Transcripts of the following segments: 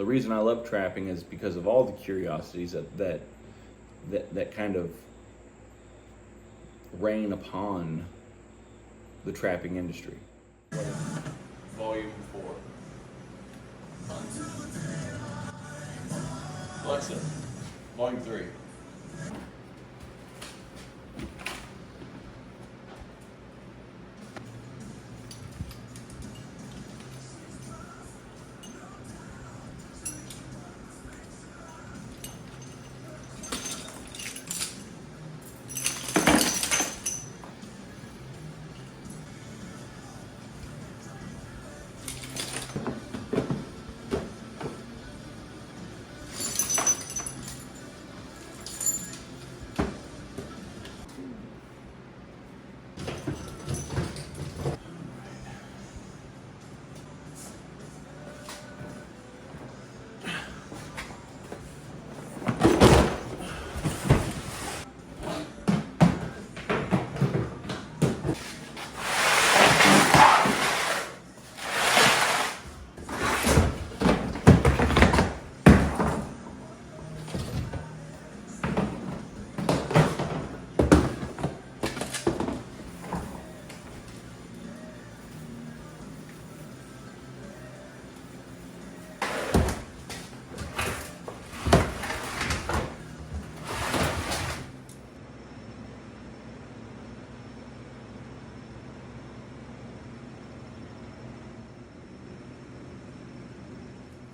the reason I love trapping is because of all the curiosities that kind of rain upon the trapping industry. Volume 4. Alexa, Volume 3.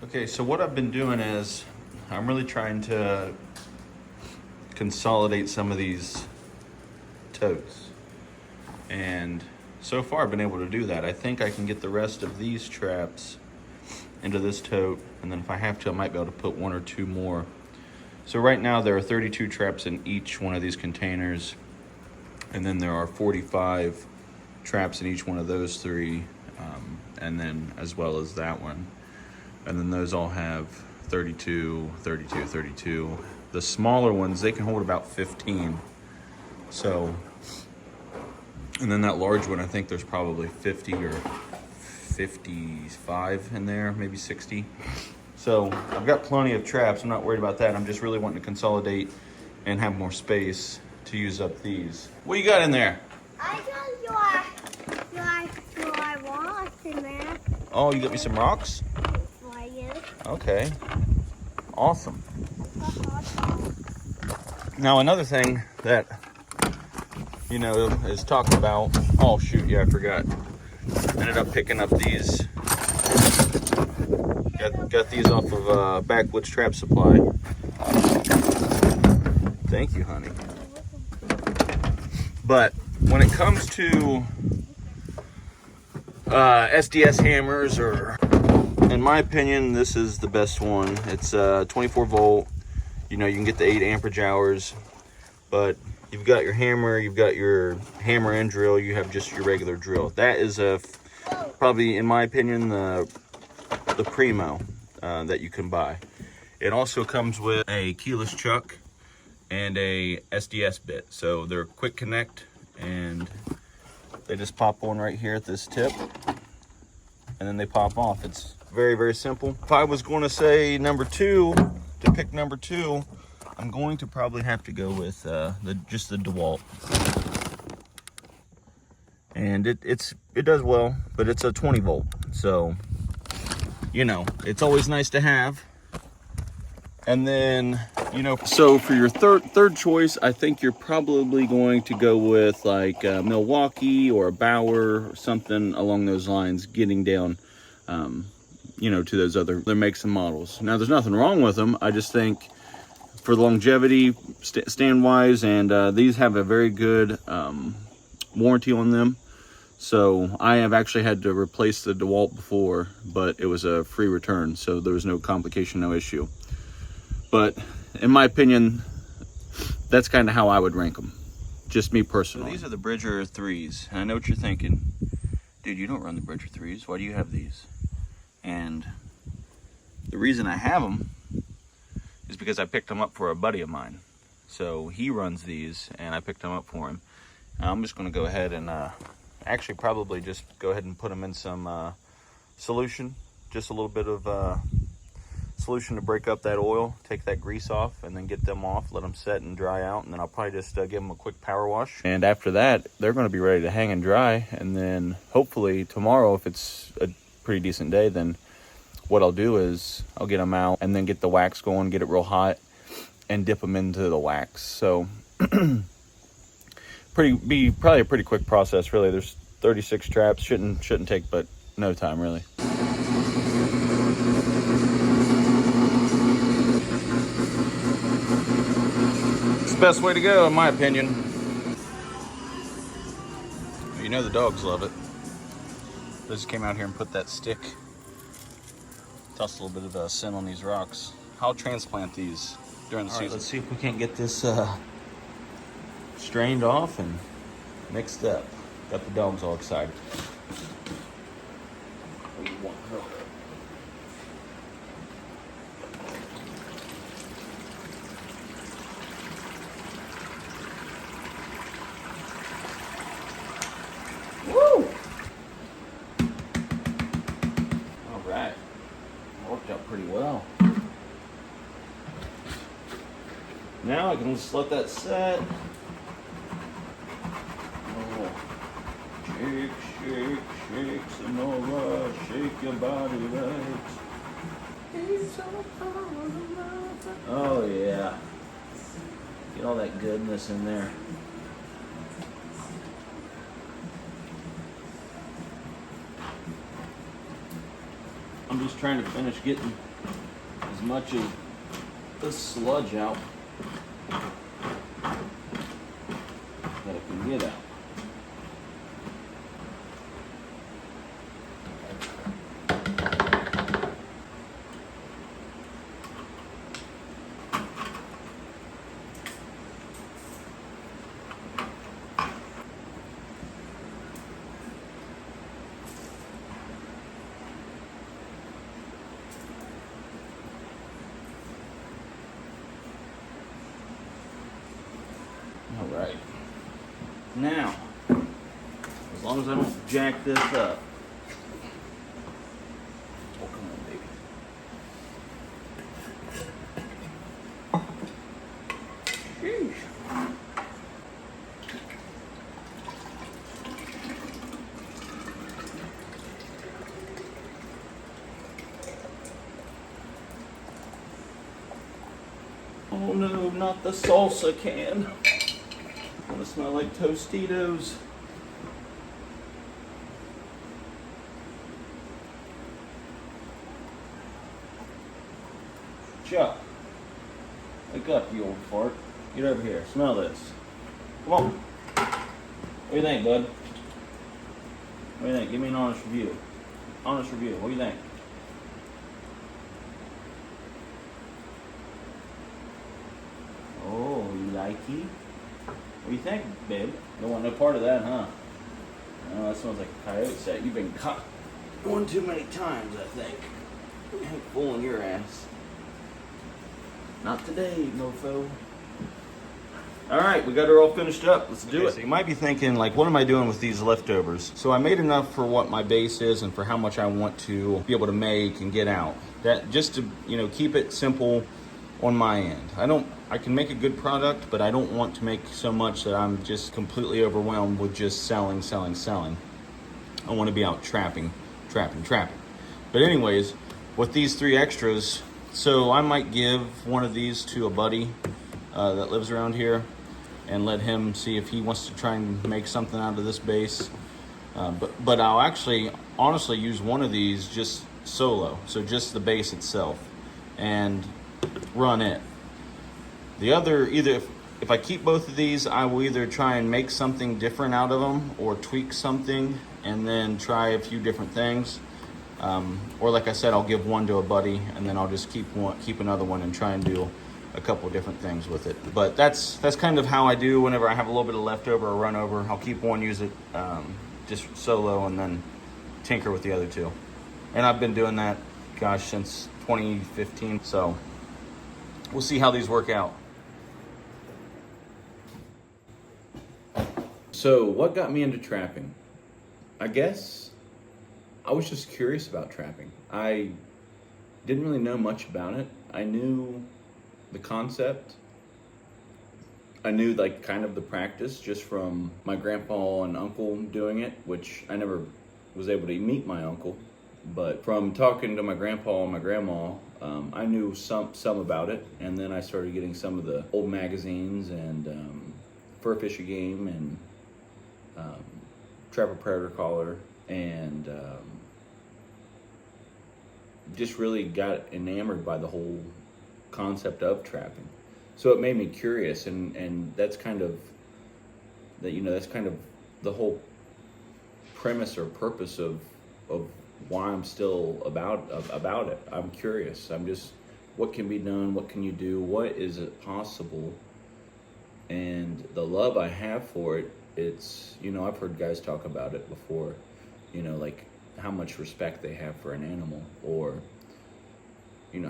Okay, so what I've been doing is I'm really trying to consolidate some of these totes. And so far I've been able to do that. I think I can get the rest of these traps into this tote, and then if I have to, I might be able to put 1 or 2 more. So right now there are 32 traps in each one of these containers, and then there are 45 traps in each one of those 3, and then as well as that one. And then those all have 32, 32, 32. The smaller ones, they can hold about 15. So, and then that large one, I think there's probably 50 or 55 in there, maybe 60. So I've got plenty of traps. I'm not worried about that. I'm just really wanting to consolidate and have more space to use up these. What you got in there? I got your rocks in there. Oh, you got me some rocks? For you. Okay. Awesome. Now another thing that, you know, is talked about. Oh shoot, yeah, I forgot. Ended up picking up these. Got these off of Backwoods Trap Supply. Thank you, honey. But when it comes to SDS hammers, or in my opinion, this is the best one. It's 24 volt. You know, you can get the 8 amperage hours, but you've got your hammer, you've got your hammer and drill, you have just your regular drill. That is probably, in my opinion, the primo that you can buy. It also comes with a keyless chuck and a SDS bit. So they're quick connect, and they just pop on right here at this tip, and then they pop off. It's very, very simple. If I was going to say number 2, to pick number 2, I'm going to probably have to go with just the DeWalt. And it does well, but it's a 20 volt. So, you know, it's always nice to have. And then, you know, so for your third choice, I think you're probably going to go with like Milwaukee or a Bauer or something along those lines, getting down, you know, to those other makes and models. Now, there's nothing wrong with them. I just think for the longevity, stand-wise, and these have a very good warranty on them. So I have actually had to replace the DeWalt before, but it was a free return, so there was no complication, no issue. But in my opinion, that's kind of how I would rank them. Just me personally. So these are the Bridger 3s. And I know what you're thinking. Dude, you don't run the Bridger 3s. Why do you have these? And the reason I have them is because I picked them up for a buddy of mine. So he runs these, and I picked them up for him. I'm just going to go ahead and actually probably just go ahead and put them in some solution. Just a little bit of solution to break up that oil, take that grease off, and then get them off, let them set and dry out, and then I'll probably just give them a quick power wash. And after that, they're going to be ready to hang and dry, and then hopefully tomorrow, if it's a pretty decent day, then what I'll do is I'll get them out and then get the wax going, get it real hot, and dip them into the wax. So probably a pretty quick process, really. There's 36 traps, shouldn't take but no time, really. It's the best way to go, in my opinion. You know the dogs love it. They just came out here and put that stick. Tossed a little bit of scent on these rocks. I'll transplant these during the season. Let's see if we can't get this strained off and mixed up. Got the dogs all excited. Woo! All right. Worked out pretty well. Now I can just let that set. Oh. Shake, shake, shake, Sonora, shake your body right. Oh yeah. Get all that goodness in there. I'm just trying to finish getting as much of this sludge out that I can get out. All right. Now, as long as I don't jack this up. Oh, come on, baby. Sheesh. Oh no, not the salsa can. Gonna smell like Tostitos. Chuck, wake up, you old fart. Get over here, smell this. Come on. What do you think, bud? What do you think? Give me an honest review. Honest review, what do you think? Oh, you like it? What do you think, babe? Don't want no part of that, huh? Oh, that smells like a coyote set. You've been caught one too many times, I think. I ain't fooling your ass. Not today, mofo. All right, we got her all finished up. Let's do it. So you might be thinking, like, what am I doing with these leftovers? So I made enough for what my base is and for how much I want to be able to make and get out. That just to, keep it simple on my end. I can make a good product, but I don't want to make so much that I'm just completely overwhelmed with just selling. I want to be out trapping. But anyways, with these 3 extras, so I might give one of these to a buddy that lives around here and let him see if he wants to try and make something out of this base. But I'll actually honestly use one of these just solo, so just the base itself, and run it. The other, either if I keep both of these, I will either try and make something different out of them or tweak something and then try a few different things. Or like I said, I'll give one to a buddy and then I'll just keep another one and try and do a couple different things with it. But that's kind of how I do whenever I have a little bit of leftover or run over. I'll keep one, use it just solo, and then tinker with the other 2. And I've been doing that, gosh, since 2015. So we'll see how these work out. So what got me into trapping? I guess I was just curious about trapping. I Didn't really know much about it. I knew the concept. I knew like kind of the practice just from my grandpa and uncle doing it, which I never was able to meet my uncle. But from talking to my grandpa and my grandma, I knew some about it. And then I started getting some of the old magazines and Fur Fisher Game and Trapper Predator Collar, and just really got enamored by the whole concept of trapping. So it made me curious, and that's kind of that's kind of the whole premise or purpose of why I'm still about it. I'm curious. I'm just, what can be done? What can you do? What is it possible? And the love I have for it, it's, I've heard guys talk about it before, like how much respect they have for an animal, or,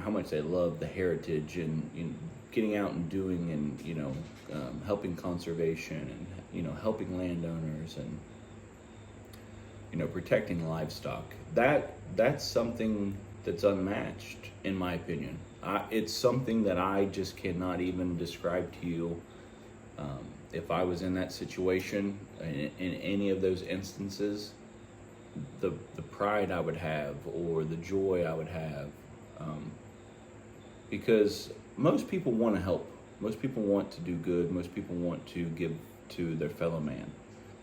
how much they love the heritage and getting out and doing and, helping conservation and, helping landowners and, protecting livestock. That's something that's unmatched, in my opinion. It's something that I just cannot even describe to you. If I was in that situation, in any of those instances, the pride I would have or the joy I would have, because most people want to help. Most people want to do good. Most people want to give to their fellow man.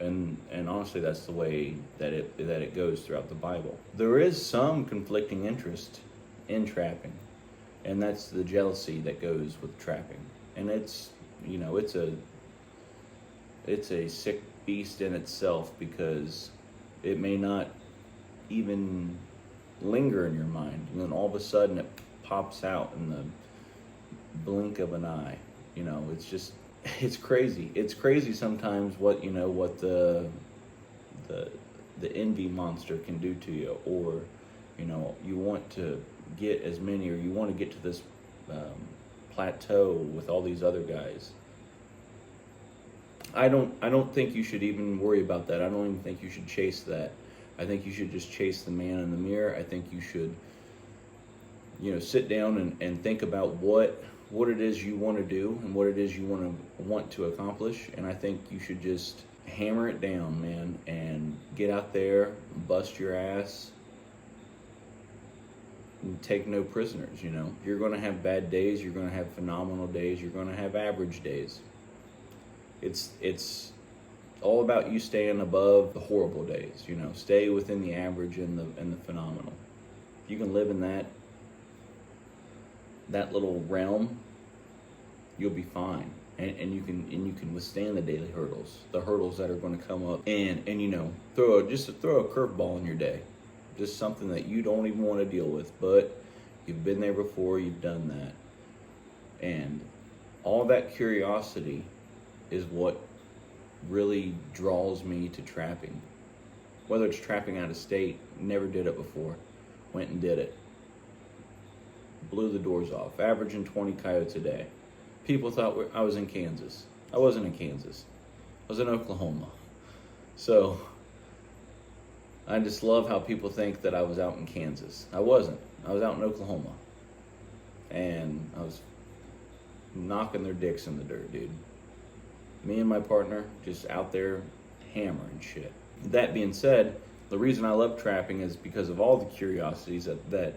And honestly, that's the way that it goes throughout the Bible. There is some conflicting interest in trapping, and that's the jealousy that goes with trapping. And it's a sick beast in itself, because it may not even linger in your mind, and then all of a sudden it pops out in the blink of an eye. It's crazy. It's crazy sometimes what the envy monster can do to you, or you want to get as many, or you want to get to this plateau with all these other guys. I don't think you should even worry about that. I don't even think you should chase that. I think you should just chase the man in the mirror. I think you should sit down and think about what it is you want to do and what it is you want to accomplish. And I think you should just hammer it down, man, and get out there, bust your ass, and take no prisoners. You're going to have bad days, you're going to have phenomenal days, you're going to have average days. It's all about you staying above the horrible days. Stay within the average and the phenomenal. If you can live in that little realm, you'll be fine, and you can withstand the daily hurdles, the hurdles that are going to come up, and throw a curveball in your day, just something that you don't even want to deal with, but you've been there before, you've done that, and all that curiosity is what really draws me to trapping. Whether it's trapping out of state, never did it before, went and did it. Blew the doors off, averaging 20 coyotes a day. People thought I was in Kansas. I wasn't in Kansas. I was in Oklahoma. So I just love how people think that I was out in Kansas. I wasn't. I was out in Oklahoma. And I was knocking their dicks in the dirt, dude. Me and my partner just out there hammering shit. That being said, the reason I love trapping is because of all the curiosities that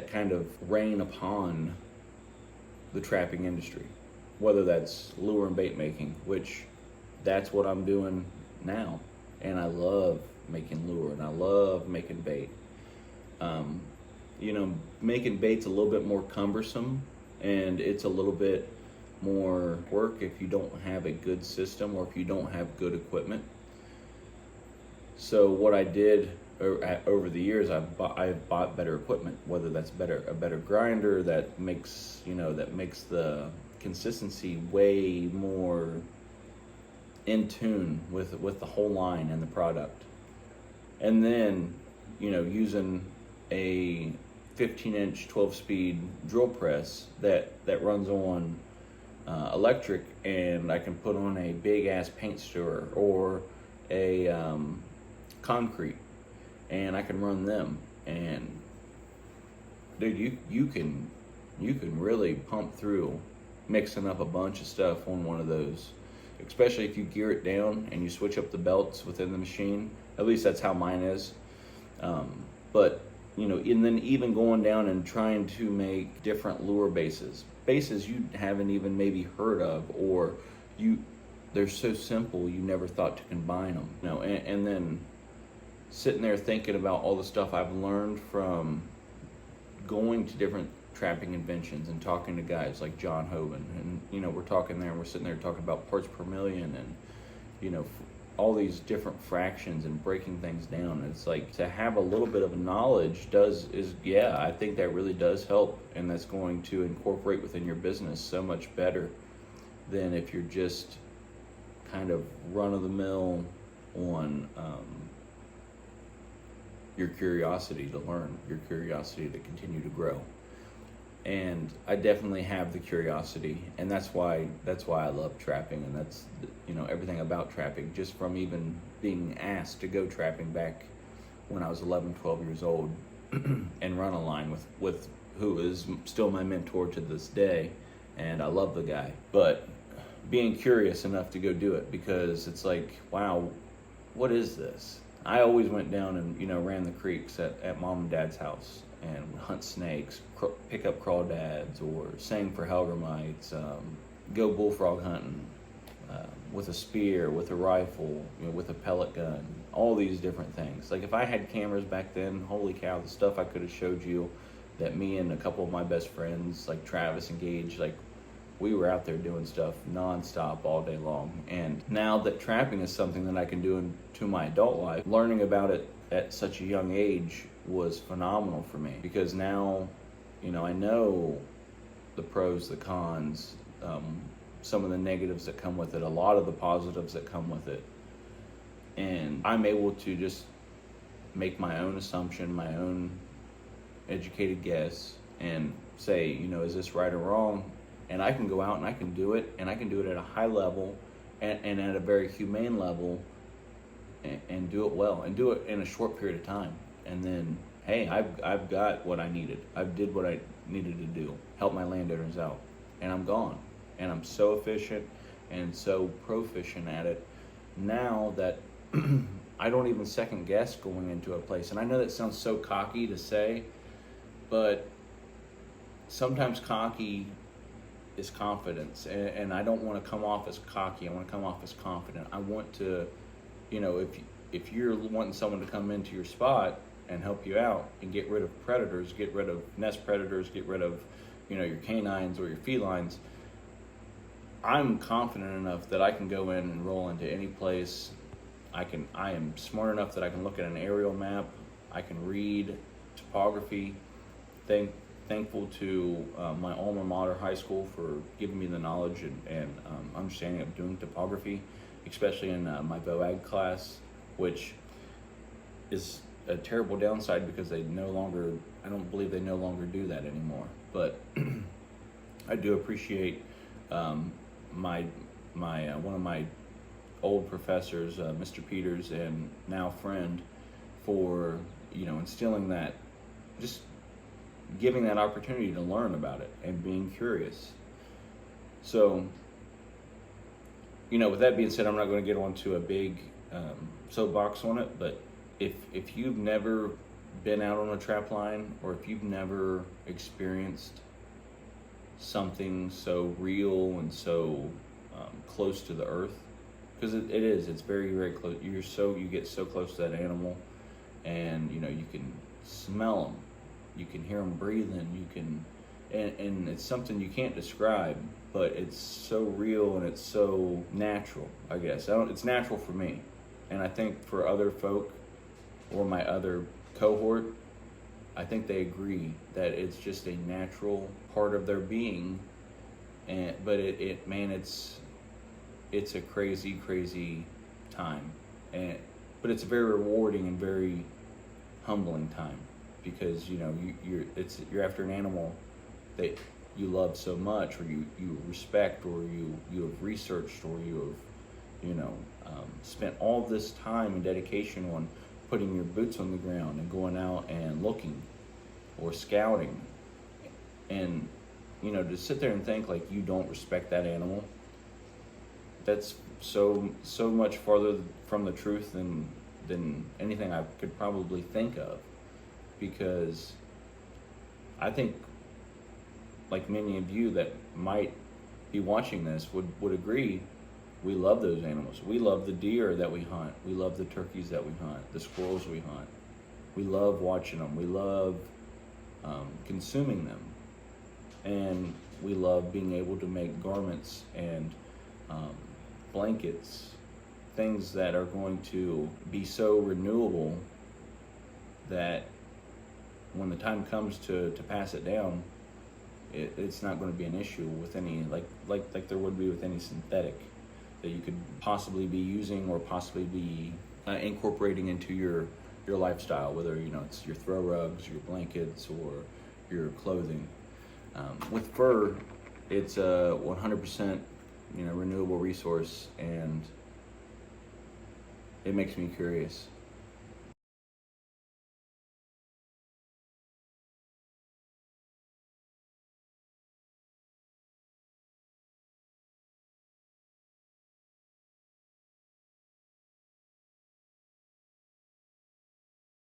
kind of rain upon the trapping industry, whether that's lure and bait making, which that's what I'm doing now, and I love making lure and I love making bait. Making bait's a little bit more cumbersome, and it's a little bit more work if you don't have a good system or if you don't have good equipment. So what I did over the years, I've bought better equipment, whether that's a better grinder that makes the consistency way more in tune with the whole line and the product. And then, using a 15-inch 12-speed drill press that runs on electric, and I can put on a big-ass paint stirrer or a concrete, and I can run them, and dude, you can really pump through mixing up a bunch of stuff on one of those, especially if you gear it down and you switch up the belts within the machine. At least that's how mine is. But you know, and then even going down and trying to make different lure bases you haven't even maybe heard of, or they're so simple you never thought to combine them. You know, and then sitting there thinking about all the stuff I've learned from going to different trapping conventions and talking to guys like John Hoban, and you know, we're talking there and we're sitting there talking about parts per million and you know, all these different fractions and breaking things down. It's like to have a little bit of knowledge I think that really does help, and that's going to incorporate within your business so much better than if you're just kind of run of the mill on your curiosity to learn, your curiosity to continue to grow. And I definitely have the curiosity, and that's why I love trapping, and that's, you know, everything about trapping, just from even being asked to go trapping back when I was 11, 12 years old and run a line with who is still my mentor to this day, and I love the guy. But being curious enough to go do it, because it's like, wow, what is this? I always went down and, you know, ran the creeks at mom and dad's house and would hunt snakes, pick up crawdads, or sang for hellgrammites, go bullfrog hunting with a spear, with a rifle, you know, with a pellet gun, all these different things. Like if I had cameras back then, holy cow, the stuff I could have showed you, that me and a couple of my best friends, like Travis and Gage, like we were out there doing stuff nonstop all day long. And now that trapping is something that I can do into my adult life, learning about it at such a young age was phenomenal for me, because now, you know, I know the pros, the cons, some of the negatives that come with it, a lot of the positives that come with it. And I'm able to just make my own assumption, my own educated guess, and say, you know, is this right or wrong? And I can go out and I can do it, and I can do it at a high level and at a very humane level, and do it well, and do it in a short period of time. And then, hey, I've got what I needed. I did what I needed to do, help my landowners out, and I'm gone. And I'm so efficient and so proficient at it now that I don't even second guess going into a place. And I know that sounds so cocky to say, but sometimes cocky is confidence, and I don't want to come off as cocky. I want to come off as confident. I want to, you know, if you're wanting someone to come into your spot and help you out and get rid of predators, get rid of nest predators, get rid of, you know, your canines or your felines, I'm confident enough that I can go in and roll into any place. I am smart enough that I can look at an aerial map. I can read topography. Thankful to my alma mater, high school, for giving me the knowledge and understanding of doing topography, especially in my BOAG class, which is a terrible downside because I don't believe they no longer do that anymore. But I do appreciate one of my old professors, Mr. Peters, and now friend, for, you know, instilling that, just giving that opportunity to learn about it and being curious. So, you know, with that being said, I'm not going to get onto a big soapbox on it, but if you've never been out on a trap line, or if you've never experienced something so real and so close to the earth, because it's very, very close. You get so close to that animal, and you know, you can smell them, you can hear them breathing, and it's something you can't describe, but it's so real and it's so natural. I guess it's natural for me, and I think for other folk or my other cohort, I think they agree that it's just a natural part of their being. But it's a crazy time, but it's a very rewarding and very humbling time, because you know you're after an animal that you love so much, or you respect, or you have researched, or you have spent all this time and dedication on putting your boots on the ground and going out and looking or scouting And, you know, to sit there and think like you don't respect that animal, that's so much farther from the truth than anything I could probably think of. Because I think, like many of you that might be watching this would agree, we love those animals. We love the deer that we hunt. We love the turkeys that we hunt, the squirrels we hunt. We love watching them. We love consuming them. And we love being able to make garments and blankets, things that are going to be so renewable that when the time comes to pass it down, it's not going to be an issue with any, like there would be with any synthetic that you could possibly be using or possibly be incorporating into your lifestyle, whether, you know, it's your throw rugs, your blankets, or your clothing. With fur, it's a 100%, you know, renewable resource, and it makes me curious.